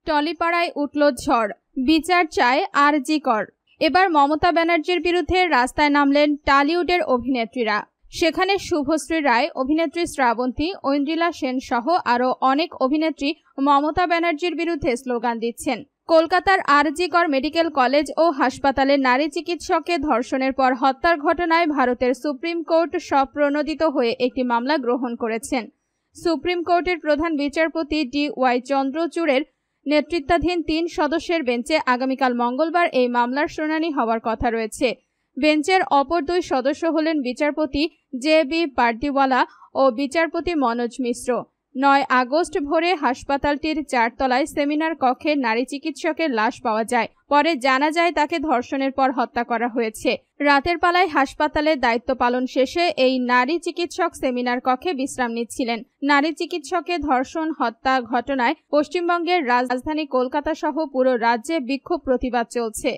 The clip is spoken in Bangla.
টলিপাড়ায় উঠল ঝড়, বিচার চায় আরজি কর। এবার মমতা ব্যানার্জির বিরুদ্ধে রাস্তায় নামলেন টলিউডের অভিনেত্রীরা। সেখানে শুভশ্রী রায়, অভিনেত্রী শ্রাবন্তী, ঐন্দ্রিলা সেন সহ আরও অনেক অভিনেত্রী মমতা ব্যানার্জির বিরুদ্ধে স্লোগান দিচ্ছেন। কলকাতার আরজি কর মেডিকেল কলেজ ও হাসপাতালে নারী চিকিৎসককে ধর্ষণের পর হত্যার ঘটনায় ভারতের সুপ্রিম কোর্ট স্বপ্রণোদিত হয়ে একটি মামলা গ্রহণ করেছেন। সুপ্রিম কোর্টের প্রধান বিচারপতি DY চন্দ্রচূড়ের নেতৃত্বাধীন 3 সদস্যের বেঞ্চে আগামীকাল মঙ্গলবার এই মামলার শুনানি হওয়ার কথা রয়েছে। বেঞ্চের অপর 2 সদস্য হলেন বিচারপতি JB পার্দিওয়ালা ও বিচারপতি মনোজ মিশ্র। 9 আগস্ট ভোরে হাসপাতালটির 4 তলায় সেমিনার কক্ষে নারী চিকিৎসকের লাশ পাওয়া যায়। পরে জানা যায় তাকে ধর্ষণের পর হত্যা করা হয়েছে। রাতের বেলায় হাসপাতালের দায়িত্ব পালন শেষে এই নারী চিকিৎসক সেমিনার কক্ষে বিশ্রাম নিচ্ছিলেন। নারী চিকিৎসকের ধর্ষণ হত্যা ঘটনায় পশ্চিমবঙ্গের রাজধানী কলকাতা সহ পুরো রাজ্যে বিক্ষোভ প্রতিবাদ চলছে।